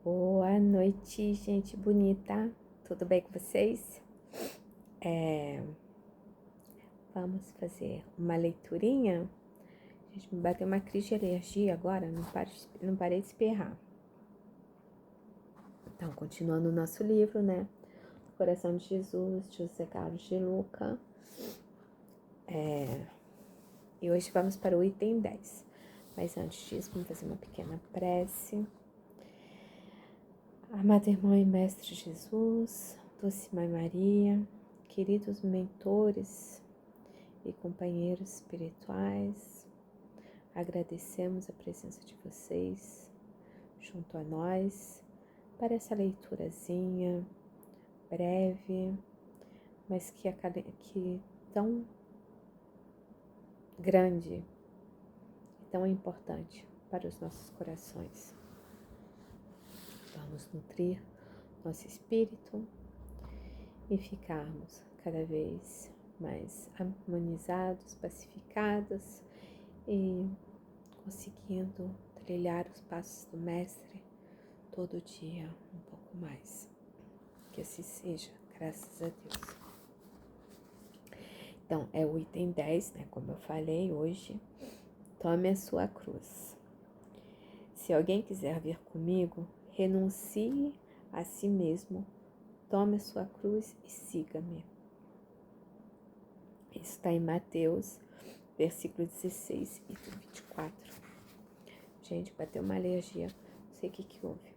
Boa noite, gente bonita. Tudo bem com vocês? Vamos fazer uma leiturinha. Gente, me bateu uma crise de alergia agora, não parei de espirrar. Então, continuando o nosso livro, né? Coração de Jesus, de José Carlos de Luca. E hoje vamos para o item 10. Mas antes disso, vamos fazer uma pequena prece. Amado irmão e mestre Jesus, doce Mãe Maria, queridos mentores e companheiros espirituais, agradecemos a presença de vocês junto a nós para essa leiturazinha breve, mas que tão grande e tão importante para os nossos corações. Vamos nutrir nosso espírito e ficarmos cada vez mais harmonizados, pacificados e conseguindo trilhar os passos do Mestre todo dia um pouco mais. Que assim seja, graças a Deus. Então, é o item 10, né? Como eu falei hoje, tome a sua cruz. Se alguém quiser vir comigo, renuncie a si mesmo, tome a sua cruz e siga-me. Isso está em Mateus, versículo 16 e 24. Gente, bateu uma alergia, não sei o que houve.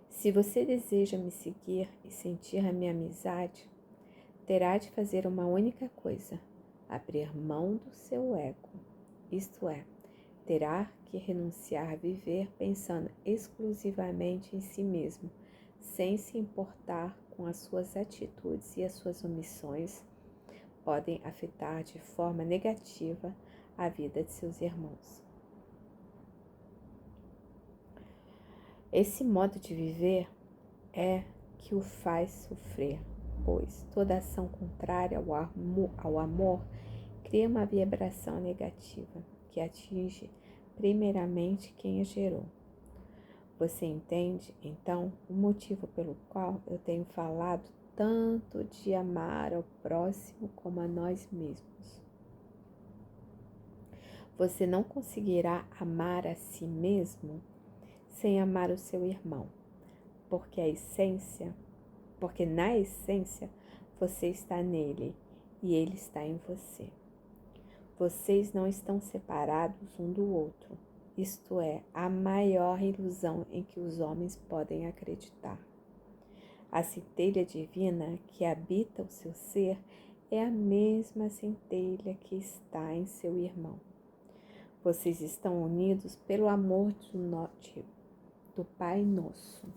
Se você deseja me seguir e sentir a minha amizade, terá de fazer uma única coisa, abrir mão do seu ego. Isto é, terá que renunciar a viver pensando exclusivamente em si mesmo, sem se importar com as suas atitudes e as suas omissões podem afetar de forma negativa a vida de seus irmãos. Esse modo de viver é que o faz sofrer, pois toda ação contrária ao amor cria uma vibração negativa que atinge primeiramente quem a gerou. Você entende, então, o motivo pelo qual eu tenho falado tanto de amar ao próximo como a nós mesmos? Você não conseguirá amar a si mesmo sem amar o seu irmão, porque na essência você está nele e ele está em você. Vocês não estão separados um do outro. Isto é a maior ilusão em que os homens podem acreditar. A centelha divina que habita o seu ser é a mesma centelha que está em seu irmão. Vocês estão unidos pelo amor do Pai Nosso.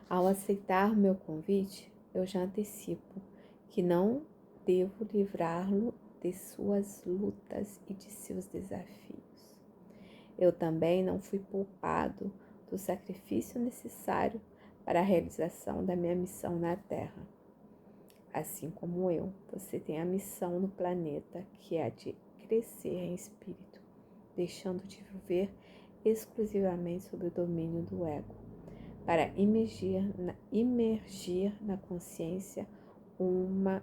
Ao aceitar meu convite, eu já antecipo que não devo livrá-lo de suas lutas e de seus desafios. Eu também não fui poupado do sacrifício necessário para a realização da minha missão na Terra. Assim como eu, você tem a missão no planeta, que é a de crescer em espírito, deixando de viver exclusivamente sob o domínio do ego, para imergir na consciência una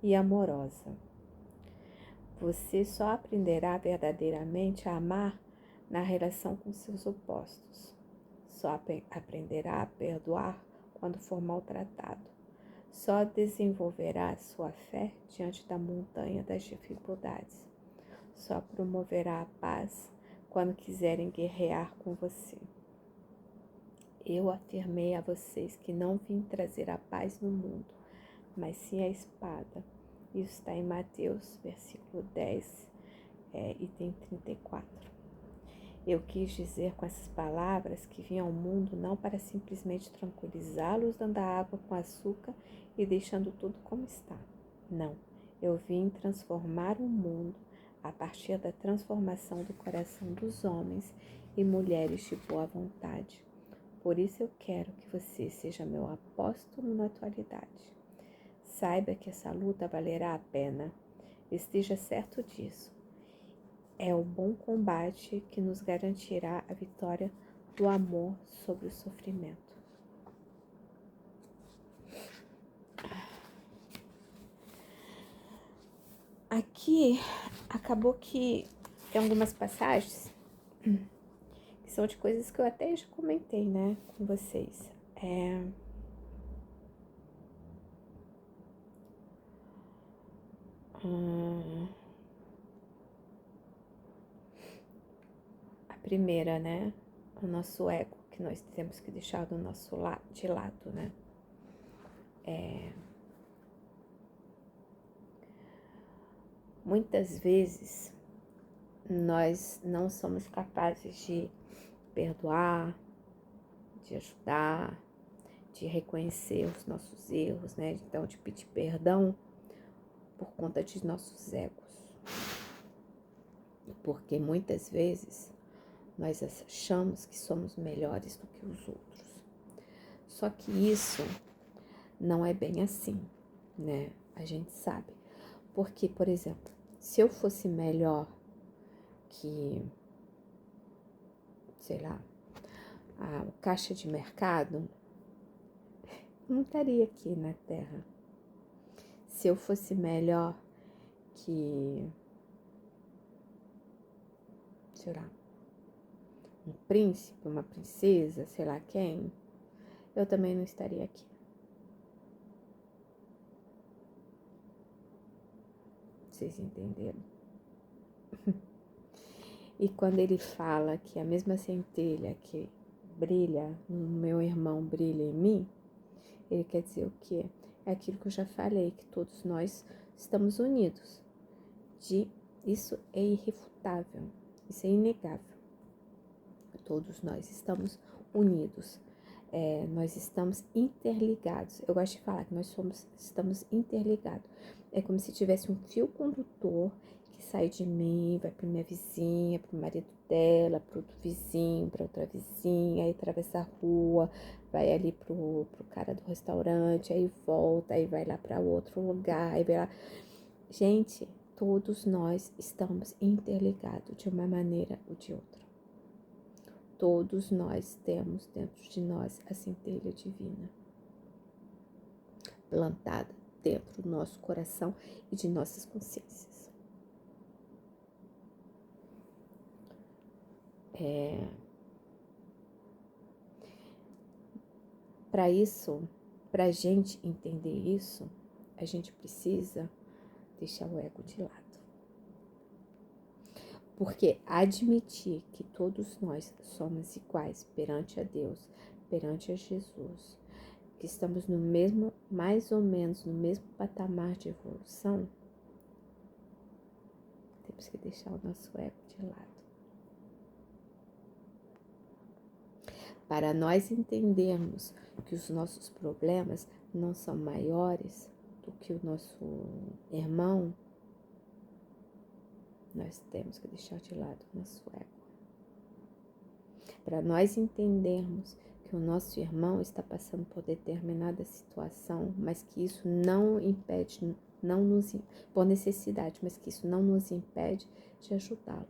e amorosa. Você só aprenderá verdadeiramente a amar na relação com seus opostos. Só aprenderá a perdoar quando for maltratado. Só desenvolverá sua fé diante da montanha das dificuldades. Só promoverá a paz quando quiserem guerrear com você. Eu afirmei a vocês que não vim trazer a paz no mundo, mas sim a espada. Isso está em Mateus, versículo 10, item 34. Eu quis dizer com essas palavras que vim ao mundo não para simplesmente tranquilizá-los dando a água com açúcar e deixando tudo como está. Não, eu vim transformar o mundo a partir da transformação do coração dos homens e mulheres de boa vontade. Por isso eu quero que você seja meu apóstolo na atualidade. Saiba que essa luta valerá a pena. Esteja certo disso. é o bom combate que nos garantirá a vitória do amor sobre o sofrimento. Aqui acabou que tem algumas passagens que são de coisas que eu até já comentei, né, com vocês. A primeira, né, o nosso ego, que nós temos que deixar do nosso de lado, né. Muitas vezes nós não somos capazes de perdoar, de ajudar, de reconhecer os nossos erros, né? Então, de pedir perdão por conta de nossos egos. Porque muitas vezes nós achamos que somos melhores do que os outros. Só que isso não é bem assim, né? A gente sabe. Porque, por exemplo, se eu fosse melhor que, sei lá, a caixa de mercado, não estaria aqui na Terra. Se eu fosse melhor que, sei lá, um príncipe, uma princesa, sei lá quem, eu também não estaria aqui. Vocês entenderam? E quando ele fala que a mesma centelha que brilha no meu irmão brilha em mim, ele quer dizer o quê? É aquilo que eu já falei, que todos nós estamos unidos. Isso é irrefutável, isso é inegável. Todos nós estamos unidos, nós estamos interligados. Eu gosto de falar que estamos interligados. É como se tivesse um fio condutor que sai de mim, vai para minha vizinha, para o marido dela, para outro vizinho, para outra vizinha, aí atravessa a rua, vai ali pro cara do restaurante, aí volta, aí vai lá para outro lugar, aí vai lá. Gente, todos nós estamos interligados de uma maneira ou de outra. Todos nós temos dentro de nós a centelha divina plantada dentro do nosso coração e de nossas consciências. Para isso, para a gente entender isso, a gente precisa deixar o ego de lado. Porque admitir que todos nós somos iguais perante a Deus, perante a Jesus, que estamos no mesmo, mais ou menos no mesmo patamar de evolução, temos que deixar o nosso ego de lado. Para nós entendermos que os nossos problemas não são maiores do que o nosso irmão, nós temos que deixar de lado o nosso ego. Para nós entendermos que o nosso irmão está passando por determinada situação, mas que isso não impede, por necessidade, mas que isso não nos impede de ajudá-lo.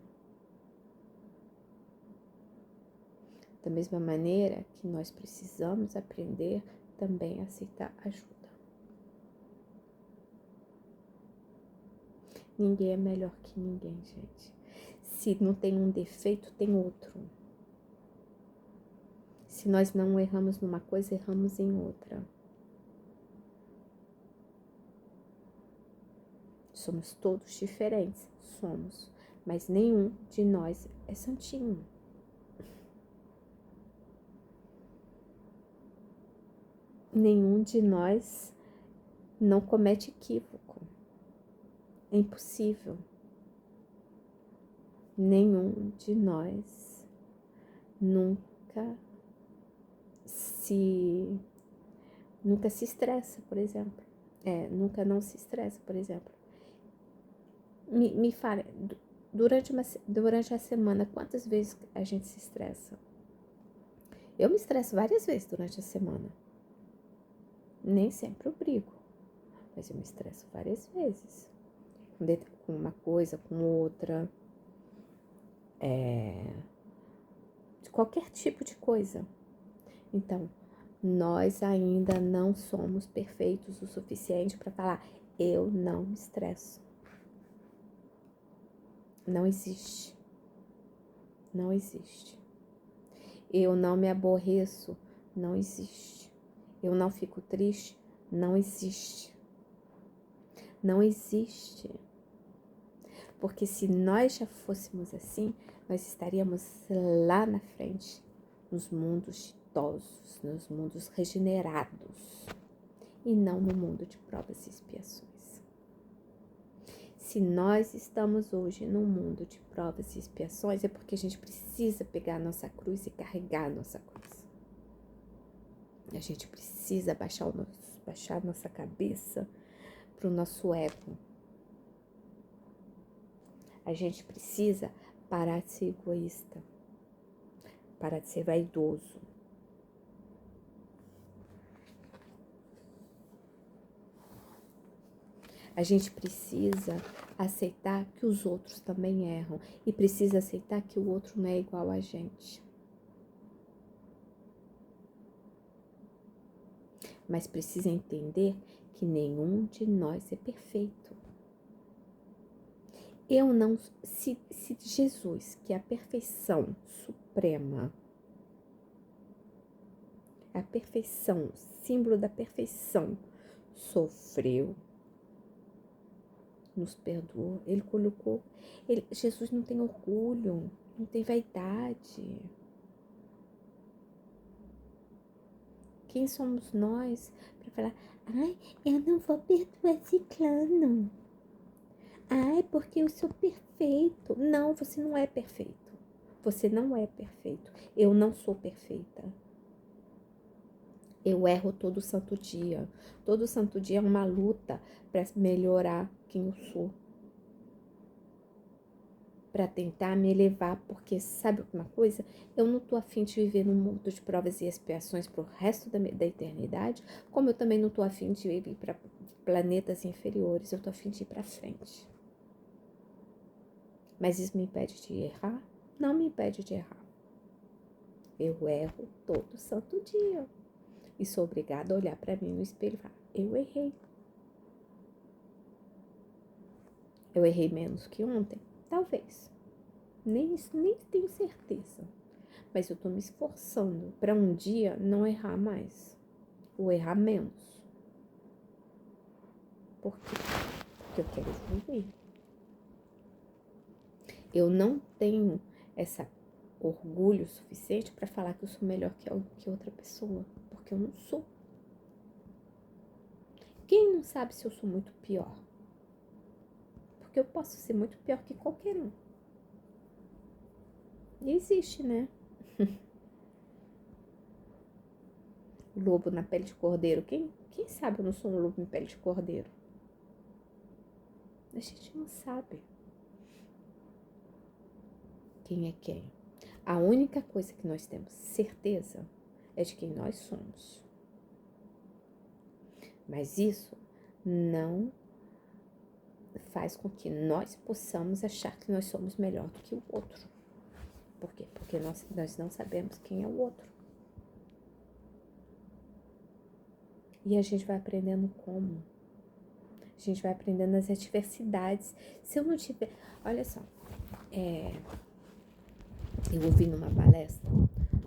Da mesma maneira que nós precisamos aprender também a aceitar ajuda. Ninguém é melhor que ninguém, gente. Se não tem um defeito, tem outro. Se nós não erramos numa coisa, erramos em outra. Somos todos diferentes, somos, mas nenhum de nós é santinho. Nenhum de nós não comete equívoco. É impossível. Nenhum de nós nunca se estressa, por exemplo. Nunca não se estressa, por exemplo. Me fala, durante a semana, quantas vezes a gente se estressa? Eu me estresso várias vezes durante a semana. Nem sempre eu brigo, mas eu me estresso várias vezes. Com uma coisa, com outra. de qualquer tipo de coisa. Então, nós ainda não somos perfeitos o suficiente para falar, eu não me estresso. Não existe. Não existe. Eu não me aborreço. Não existe. Eu não fico triste. Não existe. Não existe. Porque se nós já fôssemos assim, nós estaríamos lá na frente, nos mundos ditosos, nos mundos regenerados, e não no mundo de provas e expiações. Se nós estamos hoje num mundo de provas e expiações, é porque a gente precisa pegar a nossa cruz e carregar a nossa cruz. A gente precisa baixar a nossa cabeça para o nosso ego. A gente precisa parar de ser egoísta, parar de ser vaidoso. A gente precisa aceitar que os outros também erram e precisa aceitar que o outro não é igual a gente. Mas precisa entender que nenhum de nós é perfeito. Se Jesus, que é a perfeição suprema, a perfeição, símbolo da perfeição, sofreu, nos perdoou, ele colocou, Jesus não tem orgulho, não tem vaidade. Quem somos nós para falar, ai, eu não vou perdoar ciclano. Ai, porque eu sou perfeito. Não, você não é perfeito. Você não é perfeito. Eu não sou perfeita. Eu erro todo santo dia. Todo santo dia é uma luta para melhorar quem eu sou. Para tentar me elevar, porque sabe uma coisa? Eu não tô afim de viver num mundo de provas e expiações pro resto da eternidade, como eu também não tô afim de ir para planetas inferiores, eu tô afim de ir para frente. Mas isso me impede de errar? Não me impede de errar. Eu erro todo santo dia. E sou obrigada a olhar para mim no espelho e falar, eu errei. Eu errei menos que ontem? Talvez. Nem tenho certeza. Mas eu tô me esforçando para um dia não errar mais. Ou errar menos. Por quê? Porque eu quero evoluir. Eu não tenho esse orgulho suficiente para falar que eu sou melhor que outra pessoa. Porque eu não sou. Quem não sabe se eu sou muito pior? Porque eu posso ser muito pior que qualquer um. E existe, né? Lobo na pele de cordeiro. Quem sabe eu não sou um lobo em pele de cordeiro? A gente não sabe quem é quem. A única coisa que nós temos certeza é de quem nós somos. Mas isso não faz com que nós possamos achar que nós somos melhor do que o outro. Por quê? Porque nós não sabemos quem é o outro. E a gente vai aprendendo como. A gente vai aprendendo as adversidades. Se eu não tiver... Olha só. Eu ouvi numa palestra.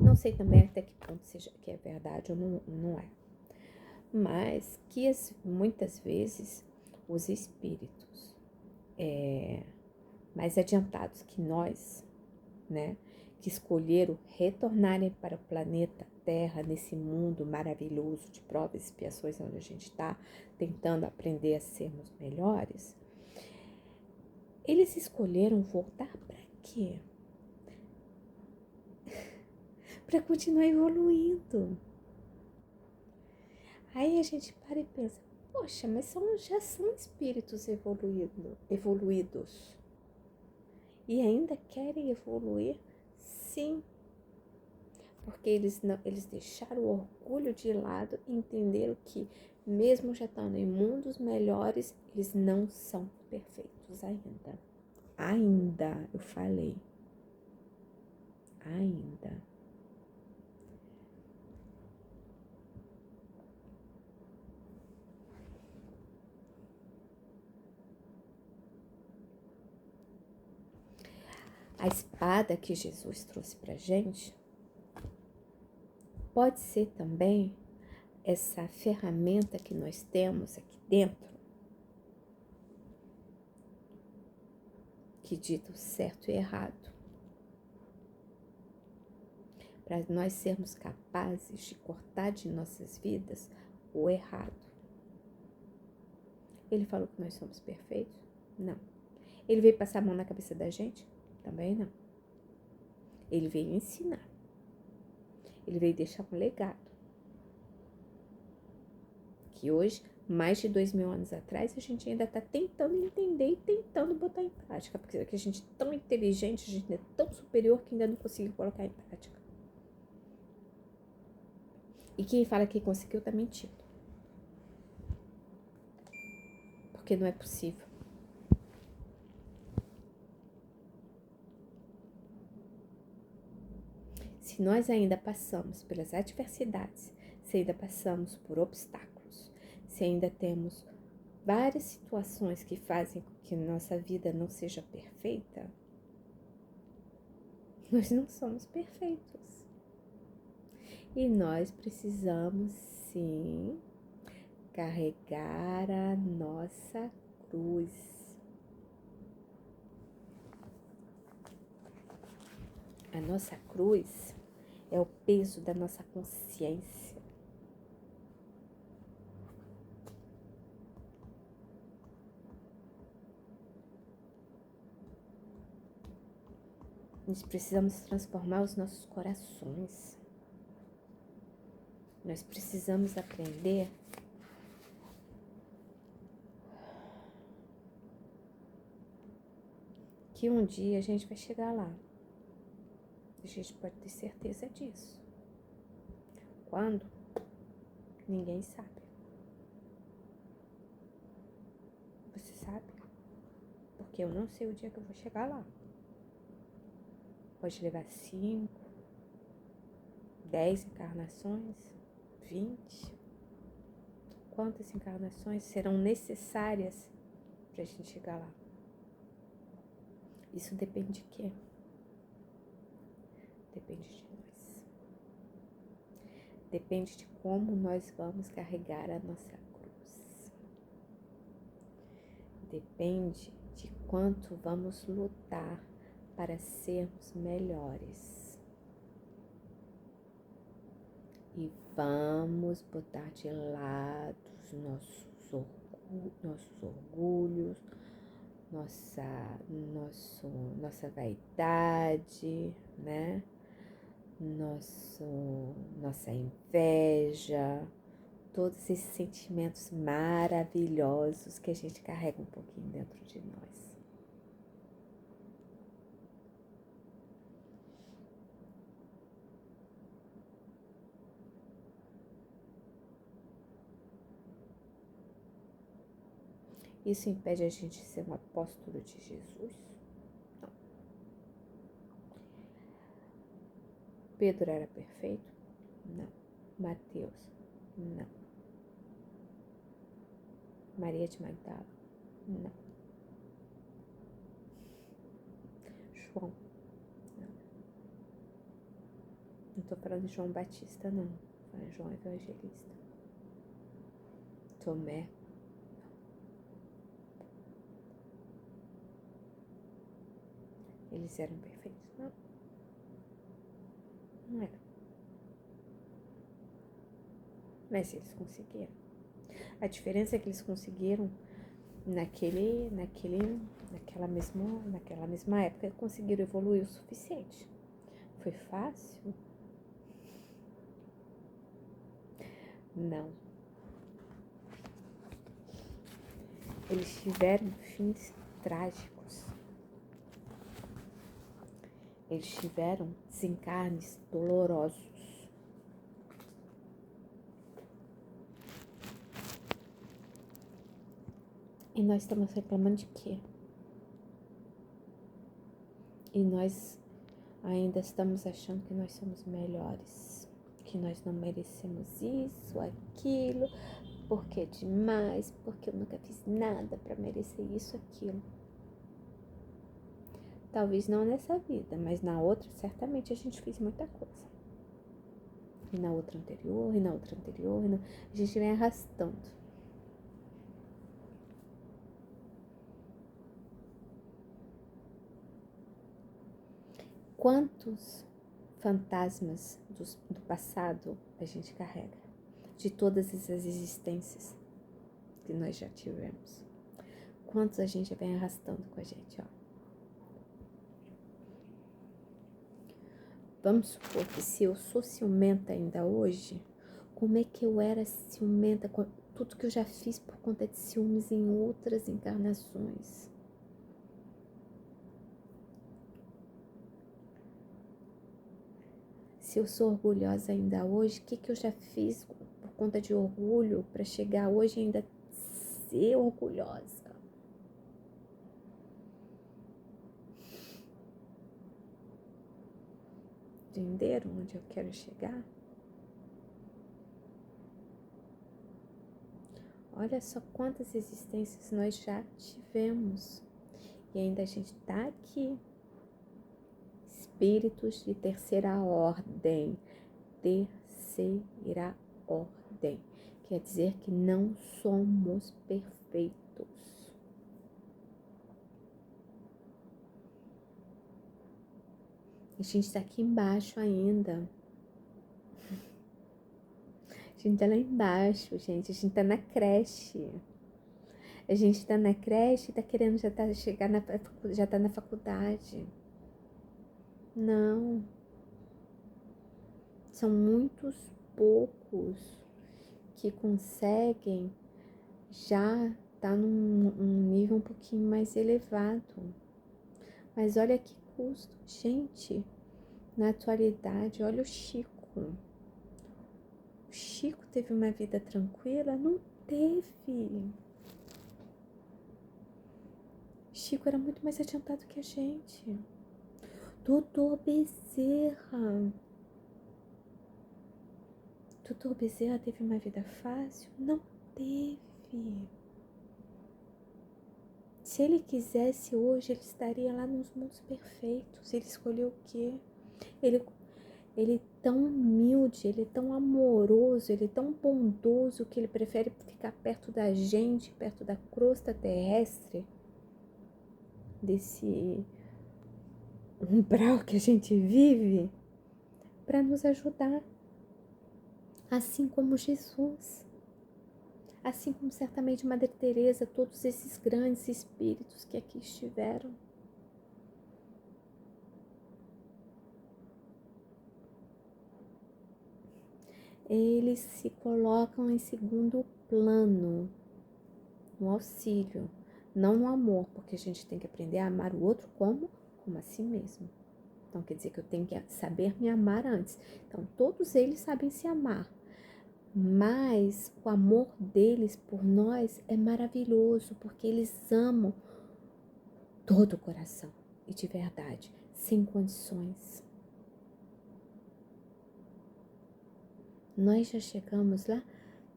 Não sei também até que ponto seja que é verdade ou não é. Mas que muitas vezes os espíritos mais adiantados que nós, né, que escolheram retornarem para o planeta Terra, nesse mundo maravilhoso de provas e expiações onde a gente está tentando aprender a sermos melhores, eles escolheram voltar para quê? Para continuar evoluindo. Aí a gente para e pensa, poxa, mas já são espíritos evoluídos. E ainda querem evoluir? Sim. Porque eles deixaram o orgulho de lado e entenderam que, mesmo já estando em mundos melhores, eles não são perfeitos ainda. Ainda, eu falei. ainda. A espada que Jesus trouxe para a gente pode ser também essa ferramenta que nós temos aqui dentro, que dita o certo e errado, para nós sermos capazes de cortar de nossas vidas o errado. Ele falou que nós somos perfeitos? Não. Ele veio passar a mão na cabeça da gente? Também não. Ele veio ensinar. Ele veio deixar um legado. Que hoje, mais de 2000 anos atrás, a gente ainda está tentando entender e tentando botar em prática. Porque a gente é tão inteligente, a gente é tão superior que ainda não conseguiu colocar em prática. E quem fala que conseguiu está mentindo. Porque não é possível. Se nós ainda passamos pelas adversidades, se ainda passamos por obstáculos, se ainda temos várias situações que fazem com que nossa vida não seja perfeita, nós não somos perfeitos. E nós precisamos, sim, carregar a nossa cruz. A nossa cruz é o peso da nossa consciência. Nós precisamos transformar os nossos corações. Nós precisamos aprender que um dia a gente vai chegar lá. A gente pode ter certeza disso. Quando? Ninguém sabe. Você sabe? Porque eu não sei o dia que eu vou chegar lá. Pode levar 5, 10 encarnações, 20. Quantas encarnações serão necessárias para a gente chegar lá? Isso depende de quê? Depende de nós. Depende de como nós vamos carregar a nossa cruz. Depende de quanto vamos lutar para sermos melhores. E vamos botar de lado os nossos orgulhos, nossa vaidade, né? Nossa inveja, todos esses sentimentos maravilhosos que a gente carrega um pouquinho dentro de nós. Isso impede a gente de ser um apóstolo de Jesus? Não. Pedro era perfeito? Não. Mateus? Não. Maria de Magdala? Não. João? Não. Não tô falando de João Batista, não. Tô falando de João Evangelista. Tomé? Eles eram perfeitos? Não. Não eram. Mas eles conseguiram. A diferença é que eles conseguiram naquela mesma época, conseguiram evoluir o suficiente. Foi fácil? Não. Eles tiveram fins trágicos. Eles tiveram desencarnes dolorosos. E nós estamos reclamando de quê? E Ainda estamos achando que nós somos melhores, que nós não merecemos isso, aquilo, porque é demais, porque eu nunca fiz nada para merecer isso, aquilo. Talvez não nessa vida, mas na outra, certamente a gente fez muita coisa. E na outra anterior, e na outra anterior, a gente vem arrastando. Quantos fantasmas do passado a gente carrega? De todas essas existências que nós já tivemos. Quantos a gente vem arrastando com a gente, ó. Vamos supor que se eu sou ciumenta ainda hoje, como é que eu era ciumenta com tudo que eu já fiz por conta de ciúmes em outras encarnações? Se eu sou orgulhosa ainda hoje, o que eu já fiz por conta de orgulho para chegar hoje e ainda ser orgulhosa? Entenderam onde eu quero chegar? Olha só quantas existências nós já tivemos. E ainda a gente está aqui. Espíritos de terceira ordem. Terceira ordem. Quer dizer que não somos perfeitos. A gente está aqui embaixo ainda. A gente tá lá embaixo, gente. A gente tá na creche. A gente tá na creche e tá querendo já tá na faculdade. Não. São muitos poucos que conseguem já tá num nível um pouquinho mais elevado. Mas olha que custo. Gente, na atualidade, olha o Chico. O Chico teve uma vida tranquila? Não teve. Chico era muito mais adiantado que a gente. Doutor Bezerra. Doutor Bezerra teve uma vida fácil? Não teve. Se ele quisesse hoje, ele estaria lá nos mundos perfeitos. Ele escolheu o quê? Ele é tão humilde, ele é tão amoroso, ele é tão bondoso que ele prefere ficar perto da gente, perto da crosta terrestre, desse umbral que a gente vive, para nos ajudar. Assim como Jesus, assim como certamente Madre Teresa, todos esses grandes espíritos que aqui estiveram. Eles se colocam em segundo plano, no auxílio, não no amor, porque a gente tem que aprender a amar o outro como a si mesmo. Então quer dizer que eu tenho que saber me amar antes. Então todos eles sabem se amar, mas o amor deles por nós é maravilhoso, porque eles amam todo o coração e de verdade, sem condições. Nós já chegamos lá?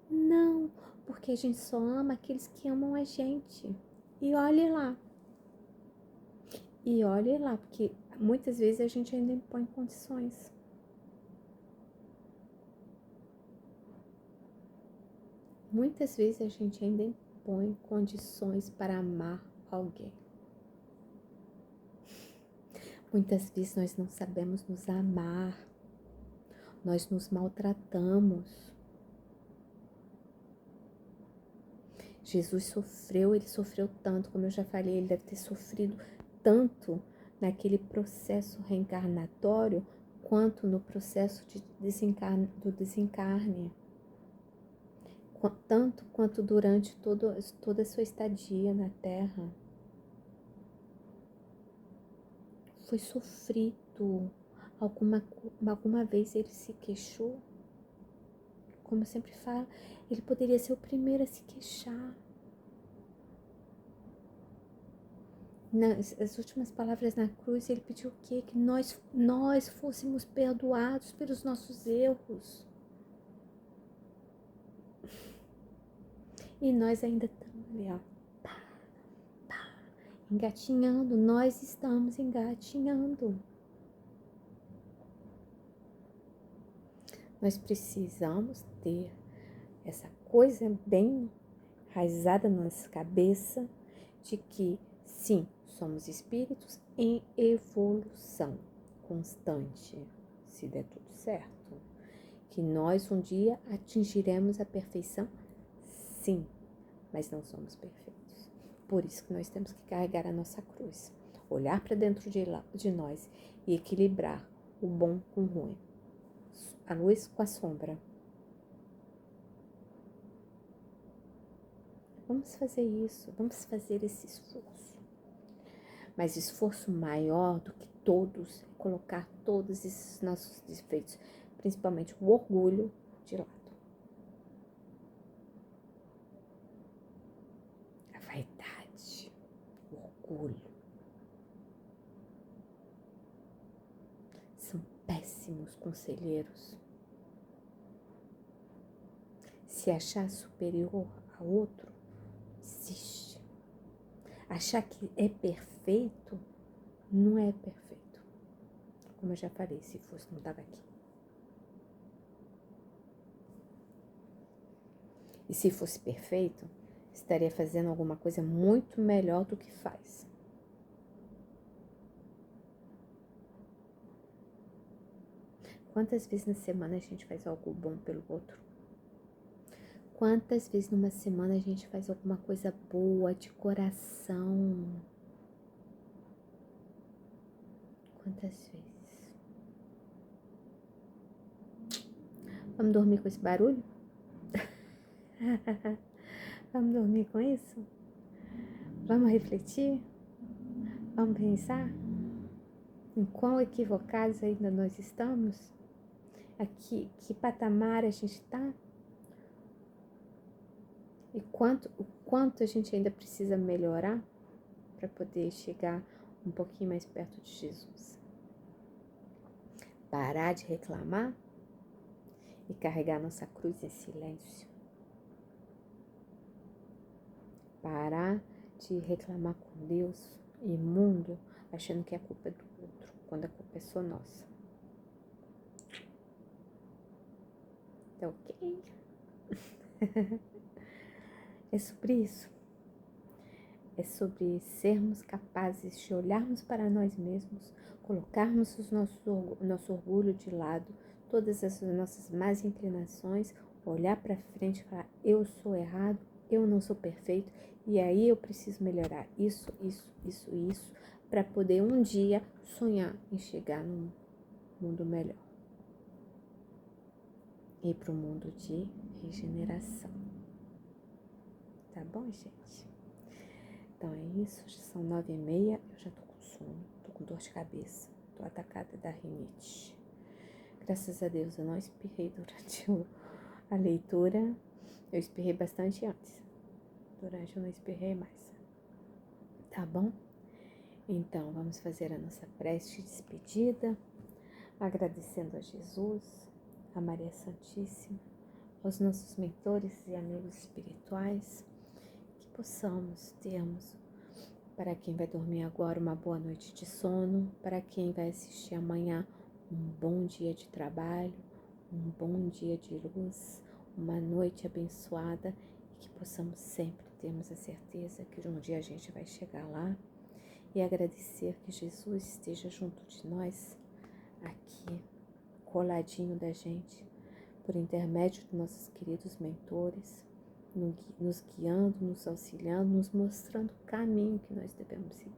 Não, porque a gente só ama aqueles que amam a gente. E olhe lá. E olhe lá, porque muitas vezes a gente ainda impõe condições. Muitas vezes a gente ainda impõe condições para amar alguém. Muitas vezes nós não sabemos nos amar. Nós nos maltratamos. Jesus sofreu, ele sofreu tanto, como eu já falei, ele deve ter sofrido tanto naquele processo reencarnatório, quanto no processo do desencarne. Tanto quanto durante toda a sua estadia na Terra. Foi sofrido. Alguma vez ele se queixou? Como eu sempre falo, ele poderia ser o primeiro a se queixar. As últimas palavras na cruz, ele pediu o quê? Que nós fôssemos perdoados pelos nossos erros. E nós ainda estamos ali, ó, engatinhando. Nós estamos engatinhando. Nós precisamos ter essa coisa bem enraizada na nossa cabeça de que, sim, somos espíritos em evolução constante, se der tudo certo. Que nós um dia atingiremos a perfeição, sim, mas não somos perfeitos. Por isso que nós temos que carregar a nossa cruz, olhar para dentro de nós e equilibrar o bom com o ruim, a luz com a sombra. Vamos fazer isso, vamos fazer esse esforço. Mas esforço maior do que todos, colocar todos esses nossos defeitos, principalmente o orgulho, de lado. A vaidade, o orgulho. São péssimos conselheiros. Se achar superior a outro, desiste. Achar que é perfeito, não é perfeito. Como eu já falei, se fosse, não estava aqui. E se fosse perfeito, estaria fazendo alguma coisa muito melhor do que faz. Quantas vezes na semana a gente faz algo bom pelo outro? Quantas vezes numa semana a gente faz alguma coisa boa, de coração? Quantas vezes? Vamos dormir com esse barulho? Vamos dormir com isso? Vamos refletir? Vamos pensar em quão equivocados ainda nós estamos? Aqui, que patamar a gente está? E o quanto a gente ainda precisa melhorar para poder chegar um pouquinho mais perto de Jesus. Parar de reclamar e carregar nossa cruz em silêncio. Parar de reclamar com Deus e mundo, achando que a culpa é do outro, quando a culpa é só nossa. Tá ok? É sobre isso. É sobre sermos capazes de olharmos para nós mesmos, colocarmos nosso orgulho de lado, todas as nossas más inclinações, olhar para frente e falar, eu sou errado, eu não sou perfeito, e aí eu preciso melhorar isso, para poder um dia sonhar em chegar num mundo melhor. E para o mundo de regeneração. Tá bom, gente? Então é isso, são 9h30, eu já tô com sono, tô com dor de cabeça, tô atacada da rinite. Graças a Deus eu não espirrei durante a leitura, eu espirrei bastante antes, durante eu não espirrei mais, tá bom? Então vamos fazer a nossa prece de despedida, agradecendo a Jesus, a Maria Santíssima, aos nossos mentores e amigos espirituais, que possamos termos, para quem vai dormir agora, uma boa noite de sono, para quem vai assistir amanhã, um bom dia de trabalho, um bom dia de luz, uma noite abençoada e que possamos sempre termos a certeza que um dia a gente vai chegar lá e agradecer que Jesus esteja junto de nós, aqui, coladinho da gente, por intermédio dos nossos queridos mentores, nos guiando, nos auxiliando, nos mostrando o caminho que nós devemos seguir.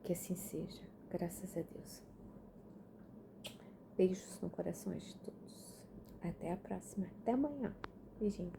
Que assim seja, graças a Deus. Beijos no coração de todos. Até a próxima, até amanhã. Beijinho.